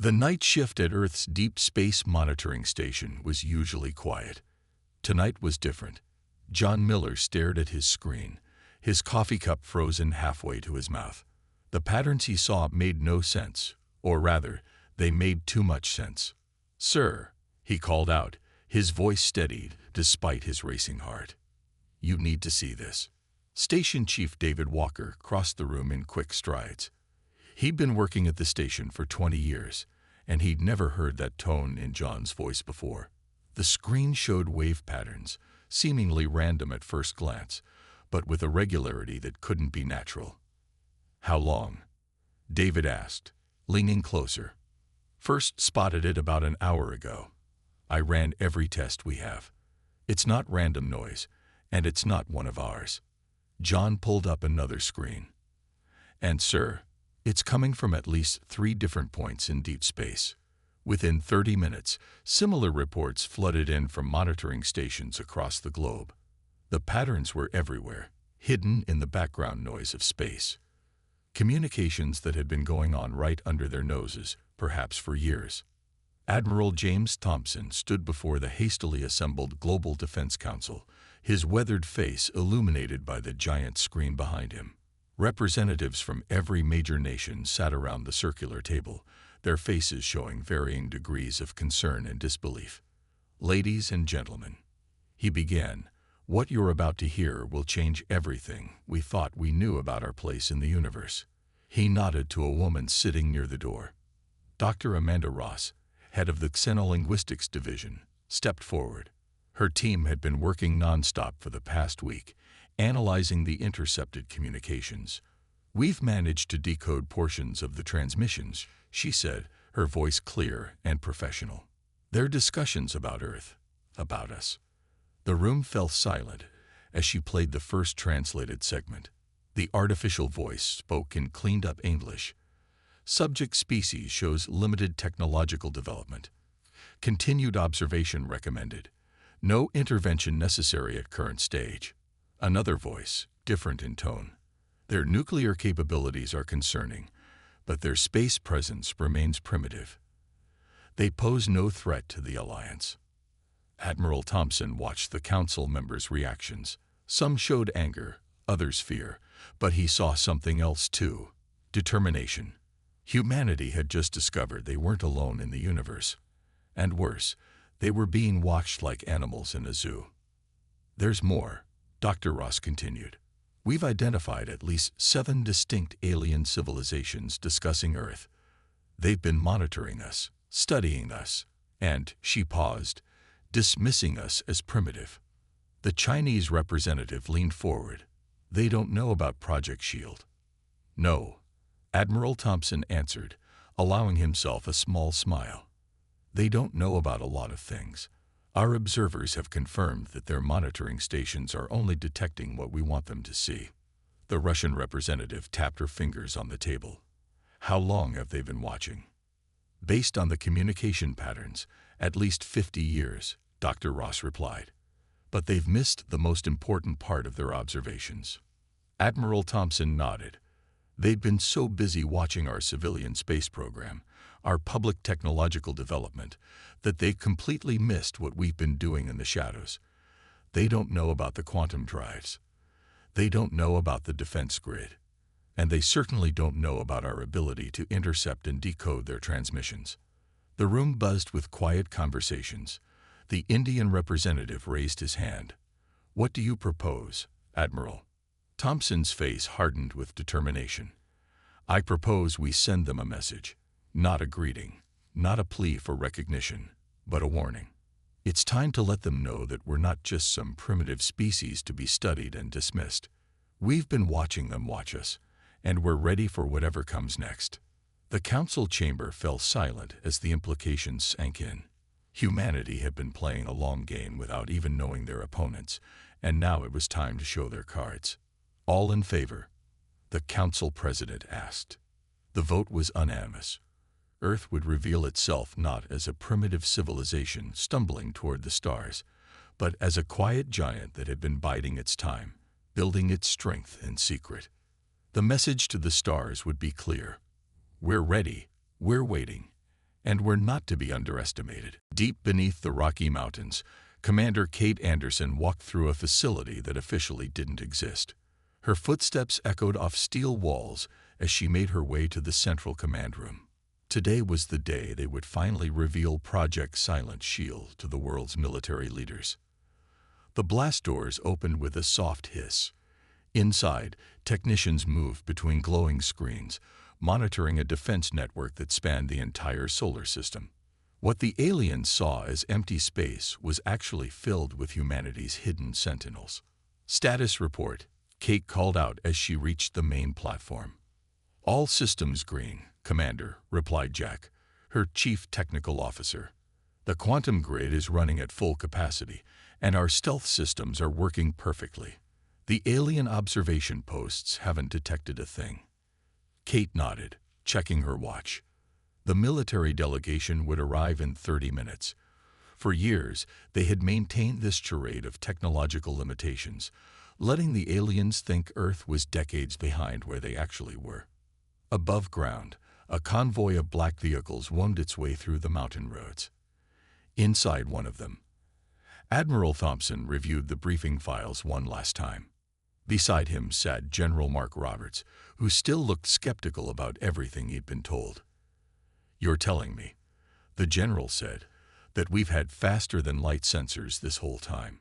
The night shift at Earth's Deep Space Monitoring Station was usually quiet. Tonight was different. John Miller stared at his screen, his coffee cup frozen halfway to his mouth. The patterns he saw made no sense, or rather, they made too much sense. "Sir," he called out, his voice steadied despite his racing heart. "You need to see this." Station Chief David Walker crossed the room in quick strides. He'd been working at the station for 20 years, and he'd never heard that tone in John's voice before. The screen showed wave patterns, seemingly random at first glance, but with a regularity that couldn't be natural. "How long?" David asked, leaning closer. "First spotted it about an hour ago. I ran every test we have. It's not random noise, and it's not one of ours." John pulled up another screen. "And sir, it's coming from at least 3 different points in deep space." Within 30 minutes, similar reports flooded in from monitoring stations across the globe. The patterns were everywhere, hidden in the background noise of space. Communications that had been going on right under their noses, perhaps for years. Admiral James Thompson stood before the hastily assembled Global Defense Council, his weathered face illuminated by the giant screen behind him. Representatives from every major nation sat around the circular table, their faces showing varying degrees of concern and disbelief. "Ladies and gentlemen," he began, "what you're about to hear will change everything we thought we knew about our place in the universe." He nodded to a woman sitting near the door. Dr. Amanda Ross, head of the Xenolinguistics Division, stepped forward. Her team had been working nonstop for the past week, analyzing the intercepted communications. "We've managed to decode portions of the transmissions," she said, her voice clear and professional. "They're discussions about Earth, about us." The room fell silent as she played the first translated segment. The artificial voice spoke in cleaned-up English. "Subject species shows limited technological development. Continued observation recommended. No intervention necessary at current stage." Another voice, different in tone. "Their nuclear capabilities are concerning, but their space presence remains primitive. They pose no threat to the Alliance." Admiral Thompson watched the council members' reactions. Some showed anger, others fear, but he saw something else too: determination. Humanity had just discovered they weren't alone in the universe. And worse, they were being watched like animals in a zoo. "There's more," Dr. Ross continued. "We've identified at least 7 distinct alien civilizations discussing Earth. They've been monitoring us, studying us, and," she paused, "dismissing us as primitive." The Chinese representative leaned forward. "They don't know about Project Shield." "No," Admiral Thompson answered, allowing himself a small smile. "They don't know about a lot of things. Our observers have confirmed that their monitoring stations are only detecting what we want them to see." The Russian representative tapped her fingers on the table. "How long have they been watching?" "Based on the communication patterns, at least 50 years, Dr. Ross replied. "But they've missed the most important part of their observations." Admiral Thompson nodded. "They've been so busy watching our civilian space program, our public technological development, that they completely missed what we've been doing in the shadows. They don't know about the quantum drives. They don't know about the defense grid. And they certainly don't know about our ability to intercept and decode their transmissions." The room buzzed with quiet conversations. The Indian representative raised his hand. "What do you propose, Admiral?" Thompson's face hardened with determination. "I propose we send them a message. Not a greeting, not a plea for recognition, but a warning. It's time to let them know that we're not just some primitive species to be studied and dismissed. We've been watching them watch us, and we're ready for whatever comes next." The council chamber fell silent as the implications sank in. Humanity had been playing a long game without even knowing their opponents, and now it was time to show their cards. "All in favor?" the council president asked. The vote was unanimous. Earth would reveal itself not as a primitive civilization stumbling toward the stars, but as a quiet giant that had been biding its time, building its strength in secret. The message to the stars would be clear: "We're ready, we're waiting, and were not to be underestimated. Deep beneath the Rocky Mountains, Commander Kate Anderson walked through a facility that officially didn't exist. Her footsteps echoed off steel walls as she made her way to the central command room. Today was the day they would finally reveal Project Silent Shield to the world's military leaders. The blast doors opened with a soft hiss. Inside, technicians moved between glowing screens, monitoring a defense network that spanned the entire solar system. What the aliens saw as empty space was actually filled with humanity's hidden sentinels. "Status report," Kate called out as she reached the main platform. "All systems green, Commander," replied Jack, her chief technical officer. "The quantum grid is running at full capacity, and our stealth systems are working perfectly. The alien observation posts haven't detected a thing." Kate nodded, checking her watch. The military delegation would arrive in 30 minutes. For years, they had maintained this charade of technological limitations, letting the aliens think Earth was decades behind where they actually were. Above ground, a convoy of black vehicles wound its way through the mountain roads. Inside one of them, Admiral Thompson reviewed the briefing files one last time. Beside him sat General Mark Roberts, who still looked skeptical about everything he'd been told. "You're telling me," the general said, "that we've had faster-than-light sensors this whole time?"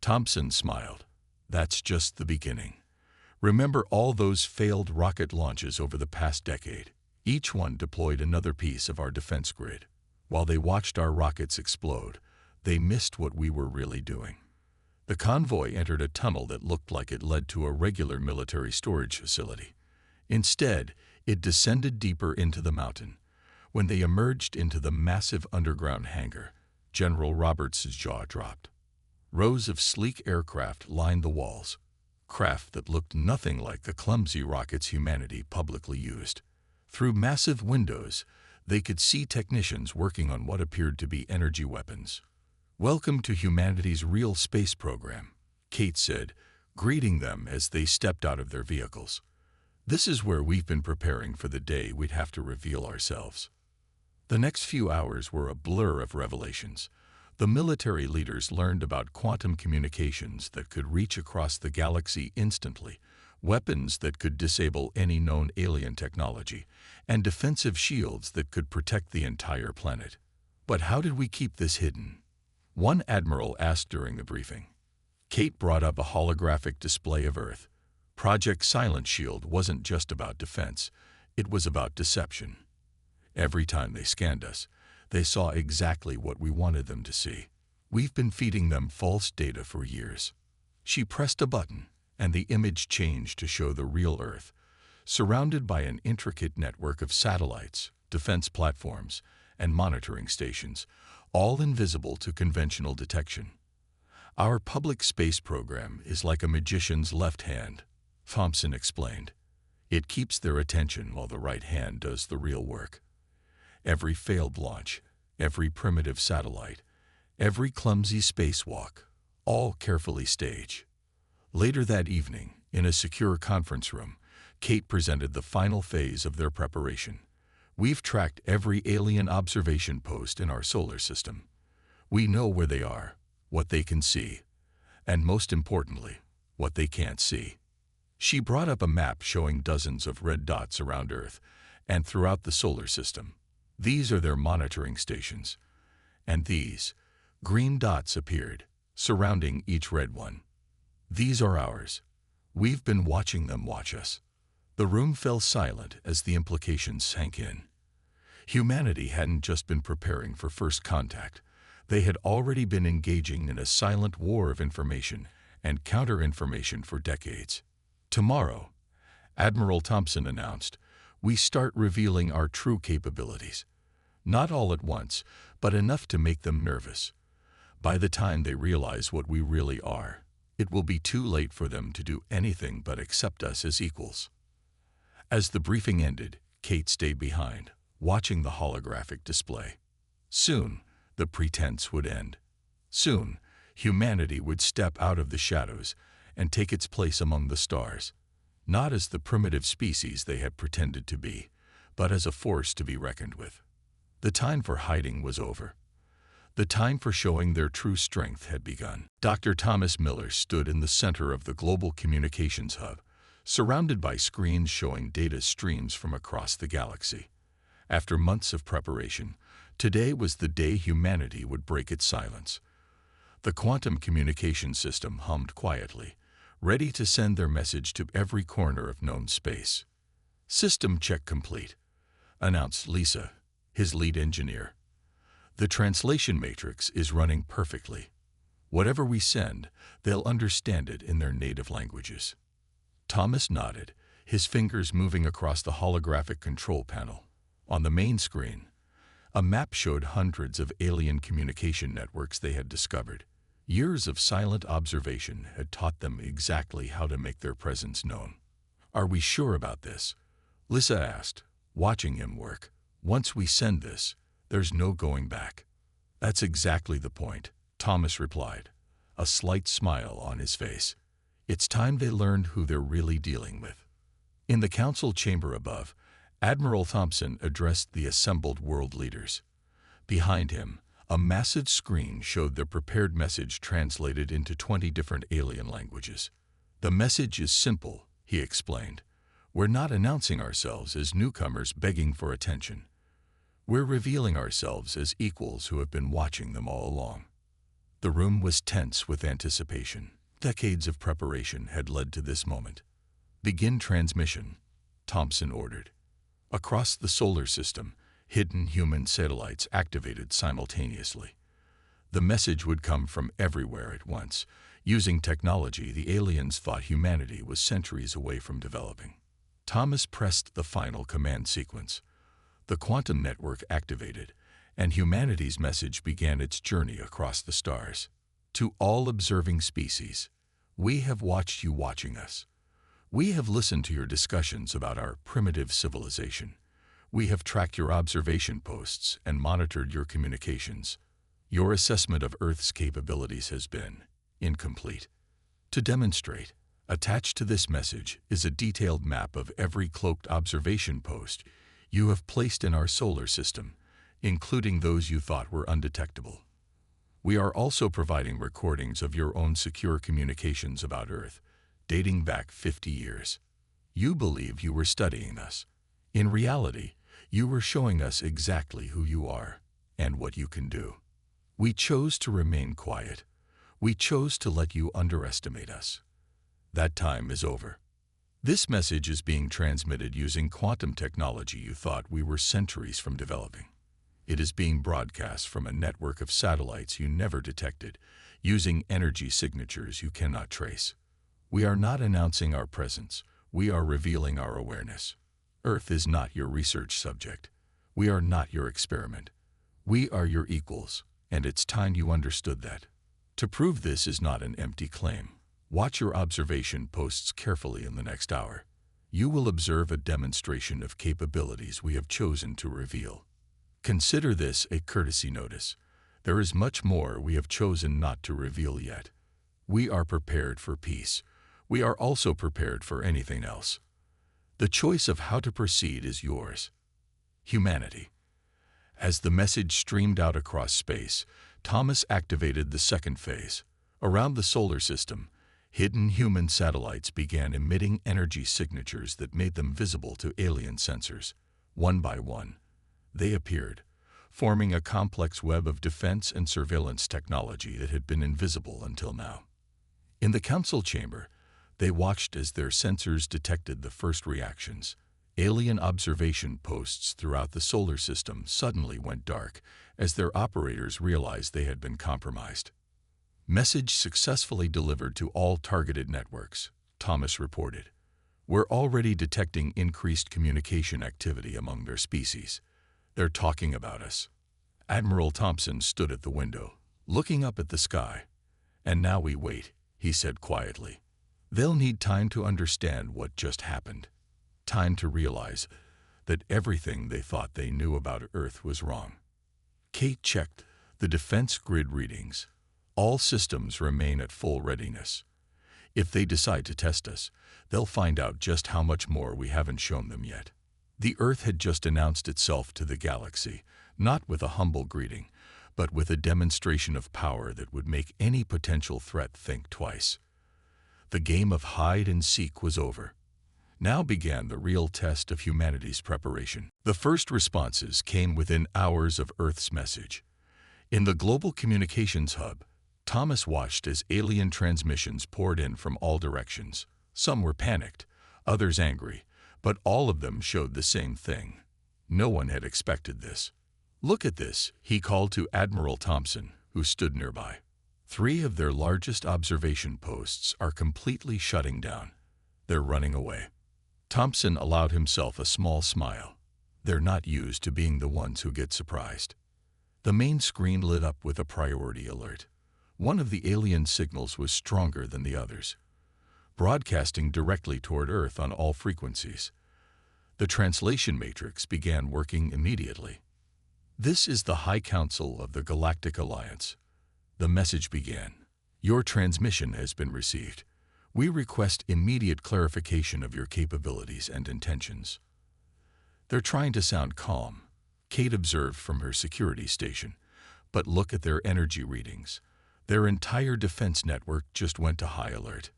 Thompson smiled. "That's just the beginning. Remember all those failed rocket launches over the past decade? Each one deployed another piece of our defense grid. While they watched our rockets explode, they missed what we were really doing." The convoy entered a tunnel that looked like it led to a regular military storage facility. Instead, it descended deeper into the mountain. When they emerged into the massive underground hangar, General Roberts' jaw dropped. Rows of sleek aircraft lined the walls, craft that looked nothing like the clumsy rockets humanity publicly used. Through massive windows, they could see technicians working on what appeared to be energy weapons. "Welcome to humanity's real space program," Kate said, greeting them as they stepped out of their vehicles. "This is where we've been preparing for the day we'd have to reveal ourselves." The next few hours were a blur of revelations. The military leaders learned about quantum communications that could reach across the galaxy instantly, weapons that could disable any known alien technology, and defensive shields that could protect the entire planet. "But how did we keep this hidden?" one admiral asked during the briefing. Kate brought up a holographic display of Earth. Project Silent Shield wasn't just about defense, it was about deception. Every time they scanned us, they saw exactly what we wanted them to see. We've been feeding them false data for years. She pressed a button, and the image changed to show the real Earth, surrounded by an intricate network of satellites, defense platforms, and monitoring stations, all invisible to conventional detection. "Our public space program is like a magician's left hand," Thompson explained. "It keeps their attention while the right hand does the real work. Every failed launch, every primitive satellite, every clumsy spacewalk, all carefully staged." Later that evening, in a secure conference room, Kate presented the final phase of their preparation. "We've tracked every alien observation post in our solar system. We know where they are, what they can see, and most importantly, what they can't see." She brought up a map showing dozens of red dots around Earth and throughout the solar system. "These are their monitoring stations." And these green dots appeared, surrounding each red one. "These are ours. We've been watching them watch us." The room fell silent as the implications sank in. Humanity hadn't just been preparing for first contact. They had already been engaging in a silent war of information and counter-information for decades. "Tomorrow," Admiral Thompson announced, "we start revealing our true capabilities. Not all at once, but enough to make them nervous. By the time they realize what we really are, it will be too late for them to do anything but accept us as equals." As the briefing ended, Kate stayed behind, watching the holographic display. Soon, the pretense would end. Soon, humanity would step out of the shadows and take its place among the stars, not as the primitive species they had pretended to be, but as a force to be reckoned with. The time for hiding was over. The time for showing their true strength had begun. Dr. Thomas Miller stood in the center of the global communications hub, surrounded by screens showing data streams from across the galaxy. After months of preparation, today was the day humanity would break its silence. The quantum communication system hummed quietly, ready to send their message to every corner of known space. "System check complete," announced Lisa, his lead engineer. "The translation matrix is running perfectly. Whatever we send, they'll understand it in their native languages." Thomas nodded, his fingers moving across the holographic control panel. On the main screen, a map showed hundreds of alien communication networks they had discovered. Years of silent observation had taught them exactly how to make their presence known. "Are we sure about this?" Lisa asked, watching him work. "Once we send this, there's no going back." "That's exactly the point," Thomas replied, a slight smile on his face. "It's time they learned who they're really dealing with." In the council chamber above, Admiral Thompson addressed the assembled world leaders. Behind him, a massive screen showed the prepared message translated into 20 different alien languages. "The message is simple," he explained. "We're not announcing ourselves as newcomers begging for attention. We're revealing ourselves as equals who have been watching them all along." The room was tense with anticipation. Decades of preparation had led to this moment. "Begin transmission," Thompson ordered. Across the solar system, hidden human satellites activated simultaneously. The message would come from everywhere at once, using technology the aliens thought humanity was centuries away from developing. Thomas pressed the final command sequence. The quantum network activated, and humanity's message began its journey across the stars. "To all observing species, we have watched you watching us. We have listened to your discussions about our primitive civilization. We have tracked your observation posts and monitored your communications. Your assessment of Earth's capabilities has been incomplete. To demonstrate, attached to this message is a detailed map of every cloaked observation post you have placed in our solar system, including those you thought were undetectable. We are also providing recordings of your own secure communications about Earth, dating back 50 years. You believe you were studying us. In reality, you were showing us exactly who you are and what you can do. We chose to remain quiet. We chose to let you underestimate us. That time is over. This message is being transmitted using quantum technology you thought we were centuries from developing. It is being broadcast from a network of satellites you never detected, using energy signatures you cannot trace. We are not announcing our presence. We are revealing our awareness. Earth is not your research subject. We are not your experiment. We are your equals, and it's time you understood that. To prove this is not an empty claim, watch your observation posts carefully in the next hour. You will observe a demonstration of capabilities we have chosen to reveal. Consider this a courtesy notice. There is much more we have chosen not to reveal yet. We are prepared for peace. We are also prepared for anything else. The choice of how to proceed is yours. Humanity." As the message streamed out across space, Thomas activated the second phase. Around the solar system, hidden human satellites began emitting energy signatures that made them visible to alien sensors. One by one, they appeared, forming a complex web of defense and surveillance technology that had been invisible until now. In the council chamber, they watched as their sensors detected the first reactions. Alien observation posts throughout the solar system suddenly went dark as their operators realized they had been compromised. "Message successfully delivered to all targeted networks," Thomas reported. "We're already detecting increased communication activity among their species. They're talking about us." Admiral Thompson stood at the window, looking up at the sky. "And now we wait," he said quietly. "They'll need time to understand what just happened. Time to realize that everything they thought they knew about Earth was wrong." Kate checked the defense grid readings. All systems remain at full readiness. If they decide to test us, they'll find out just how much more we haven't shown them yet. The Earth had just announced itself to the galaxy, not with a humble greeting, but with a demonstration of power that would make any potential threat think twice. The game of hide and seek was over. Now began the real test of humanity's preparation. The first responses came within hours of Earth's message. In the global communications hub, Thomas watched as alien transmissions poured in from all directions. Some were panicked, others angry, but all of them showed the same thing. No one had expected this. "Look at this," he called to Admiral Thompson, who stood nearby. 3 of their largest observation posts are completely shutting down. They're running away. Thompson allowed himself a small smile. They're not used to being the ones who get surprised. The main screen lit up with a priority alert. One of the alien signals was stronger than the others, broadcasting directly toward Earth on all frequencies. The translation matrix began working immediately. "This is the High Council of the Galactic Alliance." The message began. "Your transmission has been received. We request immediate clarification of your capabilities and intentions." "They're trying to sound calm," Kate observed from her security station. "But look at their energy readings. Their entire defense network just went to high alert."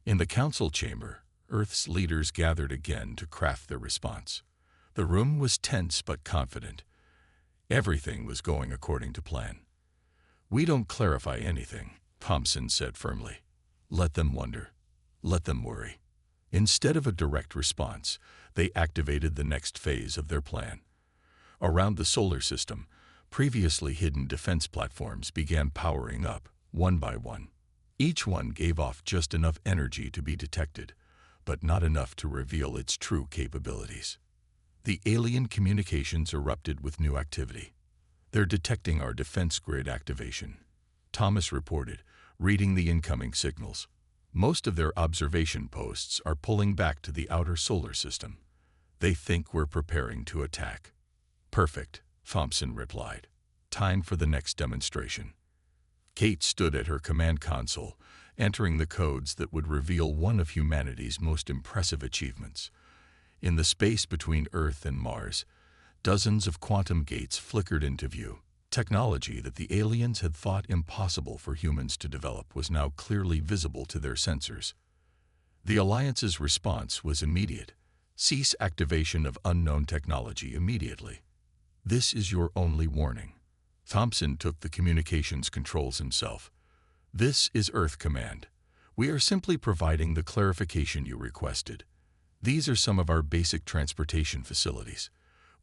In the council chamber, Earth's leaders gathered again to craft their response. The room was tense but confident. Everything was going according to plan. "We don't clarify anything," Thompson said firmly. "Let them wonder. Let them worry." Instead of a direct response, they activated the next phase of their plan. Around the solar system, previously hidden defense platforms began powering up, one by one. Each one gave off just enough energy to be detected, but not enough to reveal its true capabilities. The alien communications erupted with new activity. "They're detecting our defense grid activation," Thomas reported, reading the incoming signals. "Most of their observation posts are pulling back to the outer solar system. They think we're preparing to attack." "Perfect," Thompson replied. "Time for the next demonstration." Kate stood at her command console, entering the codes that would reveal one of humanity's most impressive achievements. In the space between Earth and Mars, dozens of quantum gates flickered into view. Technology that the aliens had thought impossible for humans to develop was now clearly visible to their sensors. The Alliance's response was immediate. "Cease activation of unknown technology immediately. This is your only warning." Thompson took the communications controls himself. "This is Earth Command. We are simply providing the clarification you requested. These are some of our basic transportation facilities.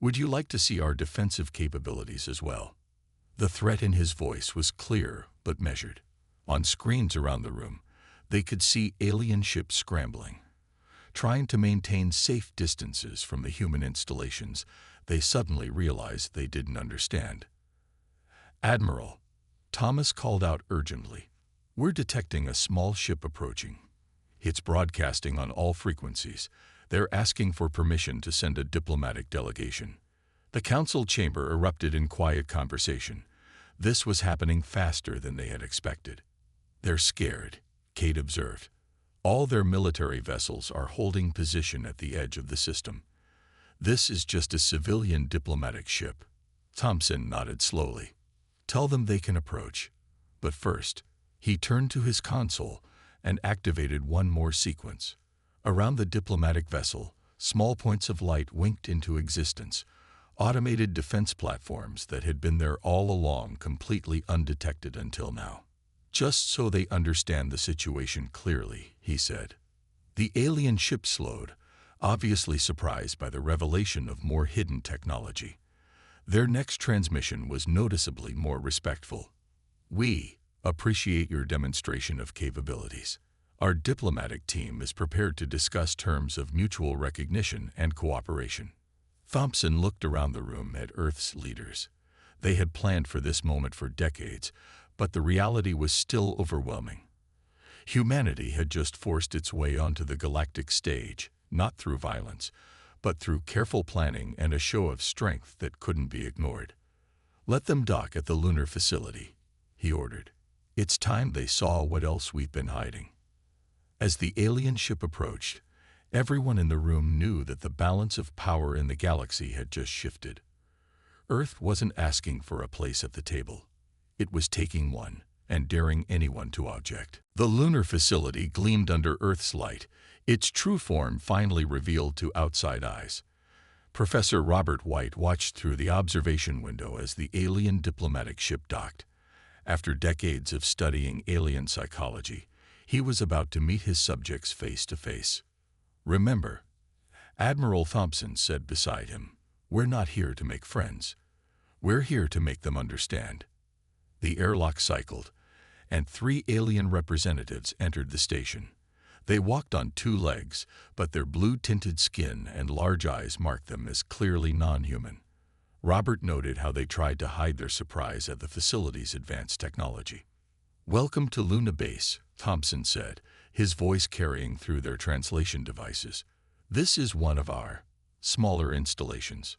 Would you like to see our defensive capabilities as well?" The threat in his voice was clear but measured. On screens around the room, they could see alien ships scrambling. Trying to maintain safe distances from the human installations, they suddenly realized they didn't understand. "Admiral," Thomas called out urgently, "we're detecting a small ship approaching. It's broadcasting on all frequencies. They're asking for permission to send a diplomatic delegation." The council chamber erupted in quiet conversation. This was happening faster than they had expected. "They're scared," Kate observed. "All their military vessels are holding position at the edge of the system. This is just a civilian diplomatic ship." Thompson nodded slowly. "Tell them they can approach." But first, he turned to his console and activated one more sequence. Around the diplomatic vessel, small points of light winked into existence, automated defense platforms that had been there all along, completely undetected until now. "Just so they understand the situation clearly," he said. The alien ship slowed, obviously surprised by the revelation of more hidden technology. Their next transmission was noticeably more respectful. "We appreciate your demonstration of capabilities. Our diplomatic team is prepared to discuss terms of mutual recognition and cooperation." Thompson looked around the room at Earth's leaders. They had planned for this moment for decades, but the reality was still overwhelming. Humanity had just forced its way onto the galactic stage, not through violence, but through careful planning and a show of strength that couldn't be ignored. "Let them dock at the lunar facility," he ordered. "It's time they saw what else we've been hiding." As the alien ship approached, everyone in the room knew that the balance of power in the galaxy had just shifted. Earth wasn't asking for a place at the table. It was taking one and daring anyone to object. The lunar facility gleamed under Earth's light, its true form finally revealed to outside eyes. Professor Robert White watched through the observation window as the alien diplomatic ship docked. After decades of studying alien psychology, he was about to meet his subjects face to face. "Remember," Admiral Thompson said beside him, "we're not here to make friends. We're here to make them understand." The airlock cycled, and 3 alien representatives entered the station. They walked on 2 legs, but their blue-tinted skin and large eyes marked them as clearly non-human. Robert noted how they tried to hide their surprise at the facility's advanced technology. "Welcome to Luna Base," Thompson said, his voice carrying through their translation devices. "This is one of our smaller installations."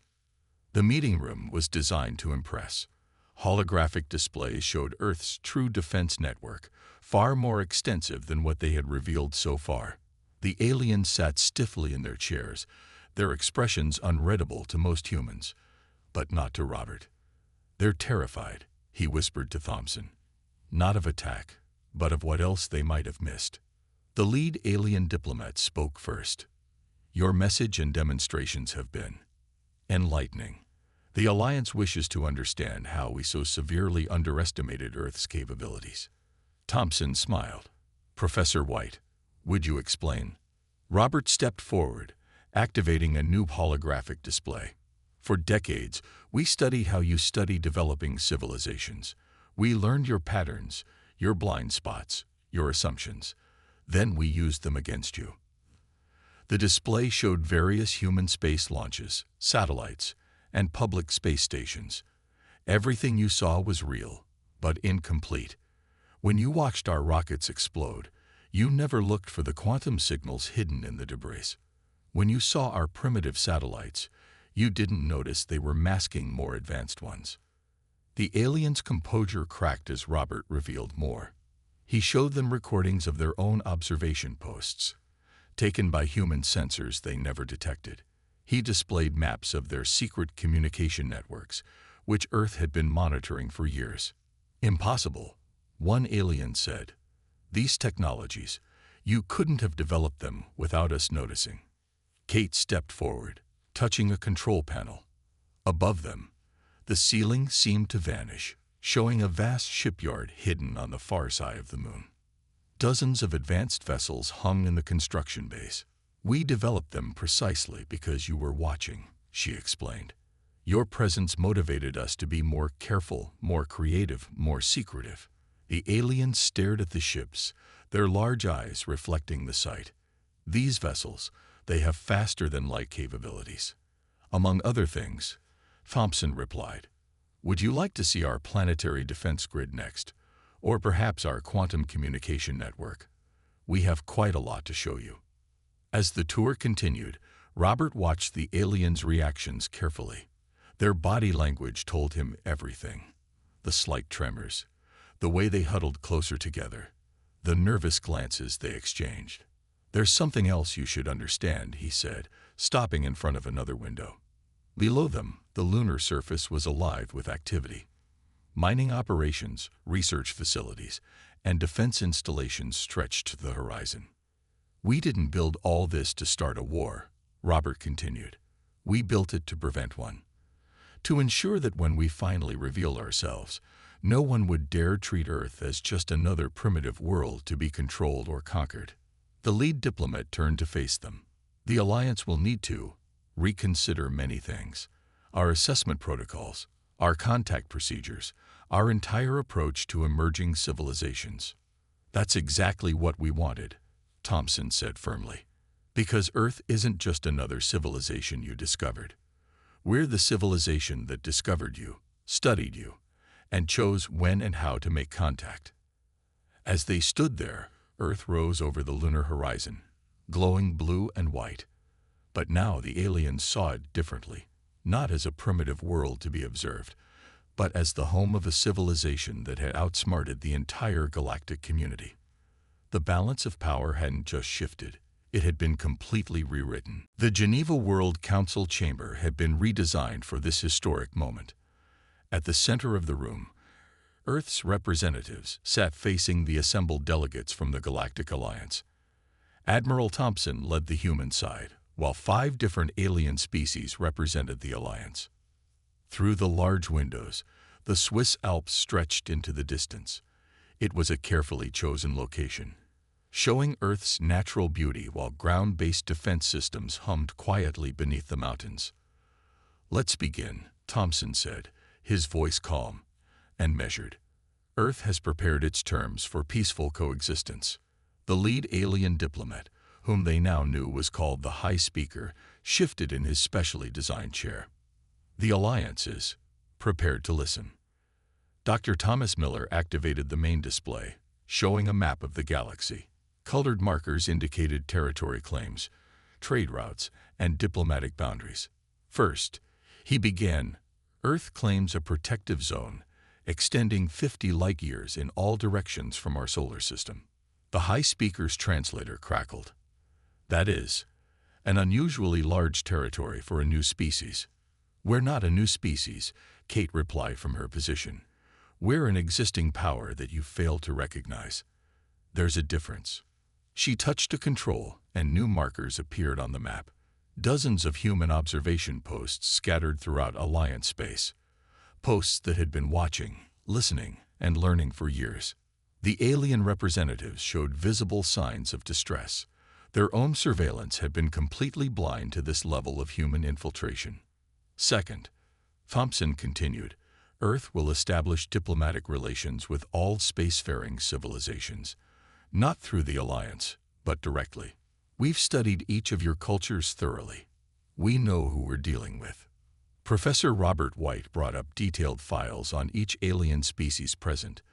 The meeting room was designed to impress. Holographic displays showed Earth's true defense network, far more extensive than what they had revealed so far. The aliens sat stiffly in their chairs, their expressions unreadable to most humans, but not to Robert. "They're terrified," he whispered to Thompson. "Not of attack, but of what else they might have missed." The lead alien diplomat spoke first. "Your message and demonstrations have been enlightening. The Alliance wishes to understand how we so severely underestimated Earth's capabilities." Thompson smiled. "Professor White, would you explain?" Robert stepped forward, activating a new holographic display. "For decades, we studied how you study developing civilizations. We learned your patterns, your blind spots, your assumptions. Then we used them against you." The display showed various human space launches, satellites, and public space stations. Everything you saw was real, but incomplete. When you watched our rockets explode, you never looked for the quantum signals hidden in the debris. When you saw our primitive satellites, you didn't notice they were masking more advanced ones. The aliens' composure cracked as Robert revealed more. He showed them recordings of their own observation posts, taken by human sensors they never detected. He displayed maps of their secret communication networks, which Earth had been monitoring for years. "Impossible," one alien said. "These technologies, you couldn't have developed them without us noticing." Kate stepped forward, touching a control panel. Above them, the ceiling seemed to vanish, showing a vast shipyard hidden on the far side of the moon. Dozens of advanced vessels hung in the construction base. "We developed them precisely because you were watching," she explained. "Your presence motivated us to be more careful, more creative, more secretive." The aliens stared at the ships, their large eyes reflecting the sight. "These vessels, they have faster-than-light capabilities." "Among other things," Thompson replied. "Would you like to see our planetary defense grid next? Or perhaps our quantum communication network? We have quite a lot to show you." As the tour continued, Robert watched the aliens' reactions carefully. Their body language told him everything. The slight tremors, the way they huddled closer together, the nervous glances they exchanged. "There's something else you should understand," he said, stopping in front of another window. Below them, the lunar surface was alive with activity. Mining operations, research facilities, and defense installations stretched to the horizon. "We didn't build all this to start a war," Robert continued. "We built it to prevent one. To ensure that when we finally reveal ourselves, no one would dare treat Earth as just another primitive world to be controlled or conquered." The lead diplomat turned to face them. "The Alliance will need to reconsider many things. Our assessment protocols, our contact procedures, our entire approach to emerging civilizations." "That's exactly what we wanted," Thompson said firmly. "Because Earth isn't just another civilization you discovered. We're the civilization that discovered you, studied you, and chose when and how to make contact." As they stood there, Earth rose over the lunar horizon, glowing blue and white. But now the aliens saw it differently, not as a primitive world to be observed, but as the home of a civilization that had outsmarted the entire galactic community. The balance of power hadn't just shifted, it had been completely rewritten. The Geneva World Council chamber had been redesigned for this historic moment. At the center of the room, Earth's representatives sat facing the assembled delegates from the Galactic Alliance. Admiral Thompson led the human side, while 5 different alien species represented the Alliance. Through the large windows, the Swiss Alps stretched into the distance. It was a carefully chosen location, showing Earth's natural beauty while ground-based defense systems hummed quietly beneath the mountains. "Let's begin," Thompson said, his voice calm and measured. "Earth has prepared its terms for peaceful coexistence." The lead alien diplomat, whom they now knew was called the High Speaker, shifted in his specially designed chair. "The Alliance is prepared to listen." Dr. Thomas Miller activated the main display, showing a map of the galaxy. Colored markers indicated territory claims, trade routes, and diplomatic boundaries. First, he began, "Earth claims a protective zone extending 50 light-years in all directions from our solar system." The High Speaker's translator crackled. "That is an unusually large territory for a new species." "We're not a new species," Kate replied from her position. "We're an existing power that you fail to recognize. There's a difference." She touched a control, and new markers appeared on the map. Dozens of human observation posts scattered throughout Alliance space. Posts that had been watching, listening, and learning for years. The alien representatives showed visible signs of distress. Their own surveillance had been completely blind to this level of human infiltration. Second, Thompson continued, "Earth will establish diplomatic relations with all spacefaring civilizations, not through the Alliance, but directly. We've studied each of your cultures thoroughly. We know who we're dealing with." Professor Robert White brought up detailed files on each alien species present,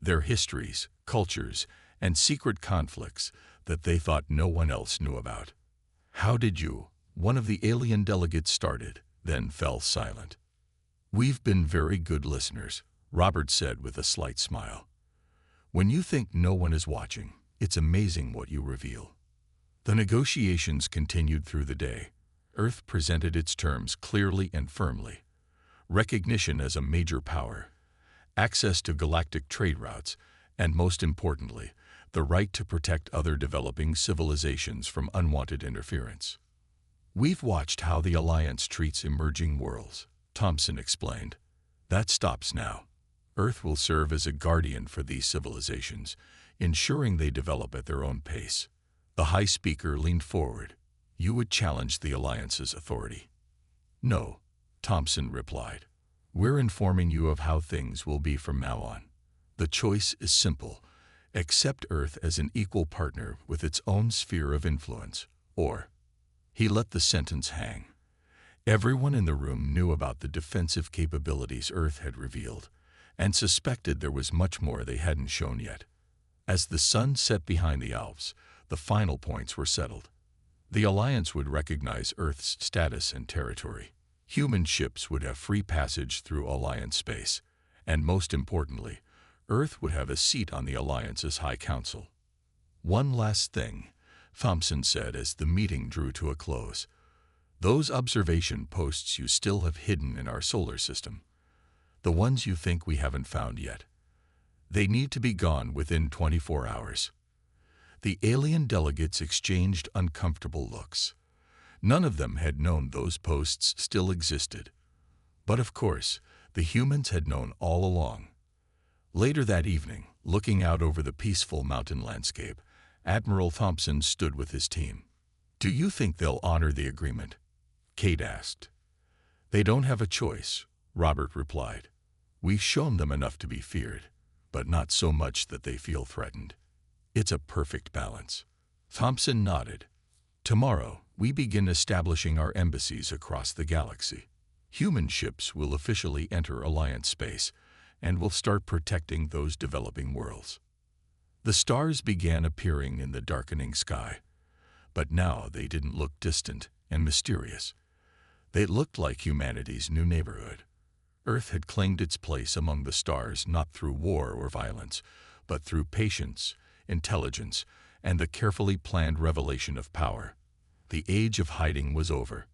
their histories, cultures, and secret conflicts that they thought no one else knew about. "How did you?" one of the alien delegates started, then fell silent. "We've been very good listeners," Robert said with a slight smile. "When you think no one is watching, it's amazing what you reveal." The negotiations continued through the day. Earth presented its terms clearly and firmly. Recognition as a major power, access to galactic trade routes, and most importantly, the right to protect other developing civilizations from unwanted interference. "We've watched how the Alliance treats emerging worlds," Thompson explained. "That stops now. Earth will serve as a guardian for these civilizations, ensuring they develop at their own pace." The High Speaker leaned forward. "You would challenge the Alliance's authority?" "No," Thompson replied. "We're informing you of how things will be from now on. The choice is simple. Accept Earth as an equal partner with its own sphere of influence, or—" He let the sentence hang. Everyone in the room knew about the defensive capabilities Earth had revealed, and suspected there was much more they hadn't shown yet. As the sun set behind the Alps, the final points were settled. The Alliance would recognize Earth's status and territory. Human ships would have free passage through Alliance space, and most importantly, Earth would have a seat on the Alliance's High Council. "One last thing," Thompson said as the meeting drew to a close. "Those observation posts you still have hidden in our solar system, the ones you think we haven't found yet, they need to be gone within 24 hours. The alien delegates exchanged uncomfortable looks. None of them had known those posts still existed. But of course, the humans had known all along. Later that evening, looking out over the peaceful mountain landscape, Admiral Thompson stood with his team. "Do you think they'll honor the agreement?" Kate asked. "They don't have a choice," Robert replied. "We've shown them enough to be feared, but not so much that they feel threatened. It's a perfect balance." Thompson nodded. "Tomorrow, we begin establishing our embassies across the galaxy. Human ships will officially enter Alliance space, and will start protecting those developing worlds." The stars began appearing in the darkening sky, but now they didn't look distant and mysterious. They looked like humanity's new neighborhood. Earth had claimed its place among the stars not through war or violence, but through patience, intelligence, and the carefully planned revelation of power. The age of hiding was over.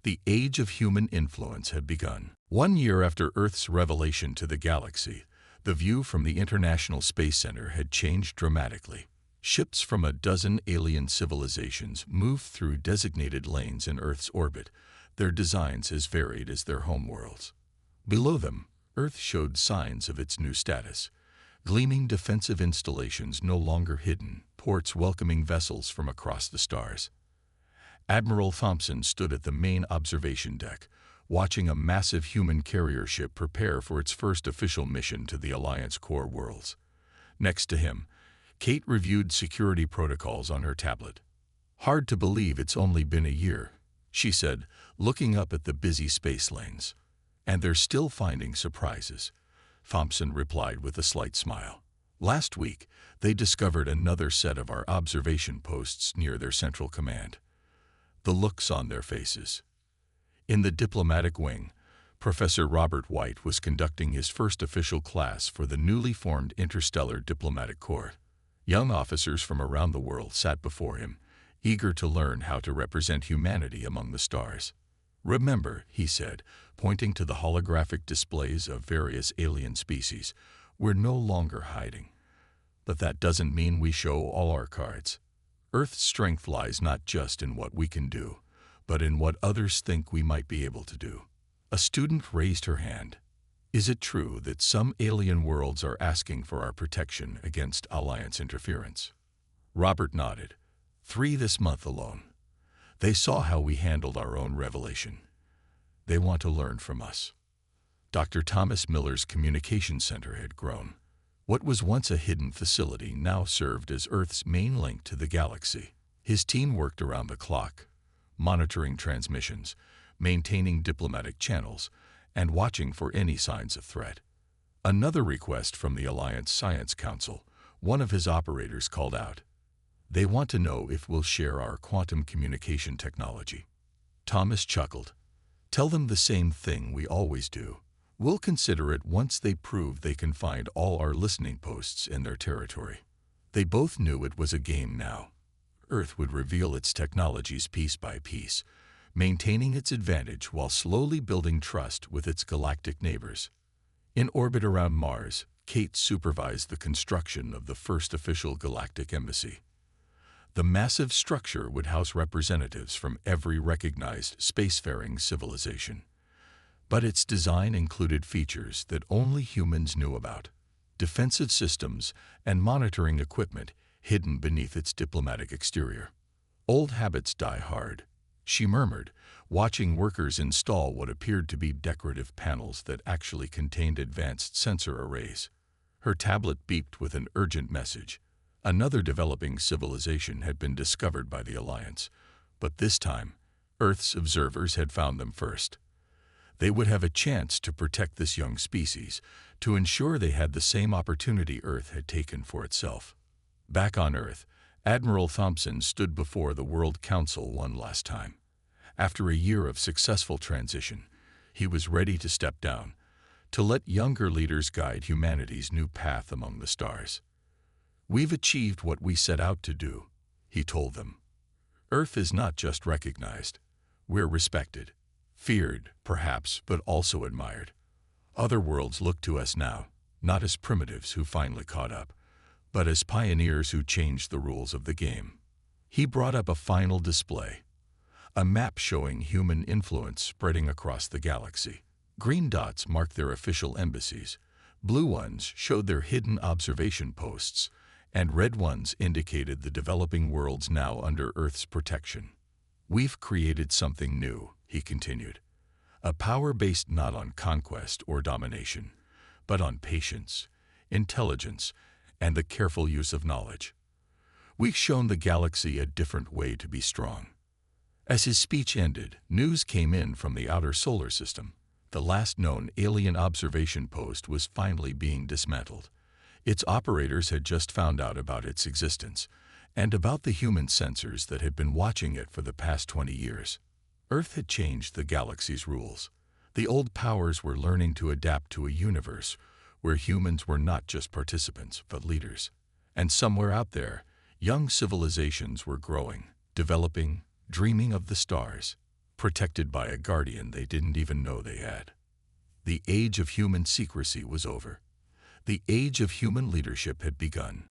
The age of human influence had begun. 1 year after Earth's revelation to the galaxy, the view from the International Space Center had changed dramatically. Ships from a dozen alien civilizations moved through designated lanes in Earth's orbit, their designs as varied as their homeworlds. Below them, Earth showed signs of its new status. Gleaming defensive installations no longer hidden, ports welcoming vessels from across the stars. Admiral Thompson stood at the main observation deck, watching a massive human carrier ship prepare for its first official mission to the Alliance core worlds. Next to him, Kate reviewed security protocols on her tablet. "Hard to believe it's only been a year," she said, looking up at the busy space lanes. "And they're still finding surprises," Thompson replied with a slight smile. "Last week, they discovered another set of our observation posts near their central command." The looks on their faces. In the diplomatic wing, Professor Robert White was conducting his first official class for the newly formed Interstellar Diplomatic Corps. Young officers from around the world sat before him, eager to learn how to represent humanity among the stars. "Remember," he said, pointing to the holographic displays of various alien species, "we're no longer hiding. But that doesn't mean we show all our cards. Earth's strength lies not just in what we can do, but in what others think we might be able to do." A student raised her hand. "Is it true that some alien worlds are asking for our protection against Alliance interference?" Robert nodded. 3 this month alone. They saw how we handled our own revelation. They want to learn from us. Dr. Thomas Miller's communication center had grown. What was once a hidden facility now served as Earth's main link to the galaxy. His team worked around the clock, monitoring transmissions, maintaining diplomatic channels, and watching for any signs of threat. Another request from the Alliance Science Council, one of his operators called out. "They want to know if we'll share our quantum communication technology." Thomas chuckled. "Tell them the same thing we always do. We'll consider it once they prove they can find all our listening posts in their territory." They both knew it was a game now. Earth would reveal its technologies piece by piece, maintaining its advantage while slowly building trust with its galactic neighbors. In orbit around Mars, Kate supervised the construction of the first official galactic embassy. The massive structure would house representatives from every recognized spacefaring civilization. But its design included features that only humans knew about: defensive systems and monitoring equipment hidden beneath its diplomatic exterior. "Old habits die hard," she murmured, watching workers install what appeared to be decorative panels that actually contained advanced sensor arrays. Her tablet beeped with an urgent message. Another developing civilization had been discovered by the Alliance, but this time, Earth's observers had found them first. They would have a chance to protect this young species, to ensure they had the same opportunity Earth had taken for itself. Back on Earth, Admiral Thompson stood before the World Council one last time. After a year of successful transition, he was ready to step down, to let younger leaders guide humanity's new path among the stars. "We've achieved what we set out to do," he told them. "Earth is not just recognized. We're respected. Feared, perhaps, but also admired. Other worlds look to us now, not as primitives who finally caught up, but as pioneers who changed the rules of the game." He brought up a final display, a map showing human influence spreading across the galaxy. Green dots marked their official embassies, blue ones showed their hidden observation posts, and red ones indicated the developing worlds now under Earth's protection. "We've created something new," he continued. "A power based not on conquest or domination, but on patience, intelligence, and the careful use of knowledge. We've shown the galaxy a different way to be strong." As his speech ended, news came in from the outer solar system. The last known alien observation post was finally being dismantled. Its operators had just found out about its existence, and about the human sensors that had been watching it for the past 20 years. Earth had changed the galaxy's rules. The old powers were learning to adapt to a universe where humans were not just participants, but leaders. And somewhere out there, young civilizations were growing, developing, dreaming of the stars, protected by a guardian they didn't even know they had. The age of human secrecy was over. The age of human leadership had begun.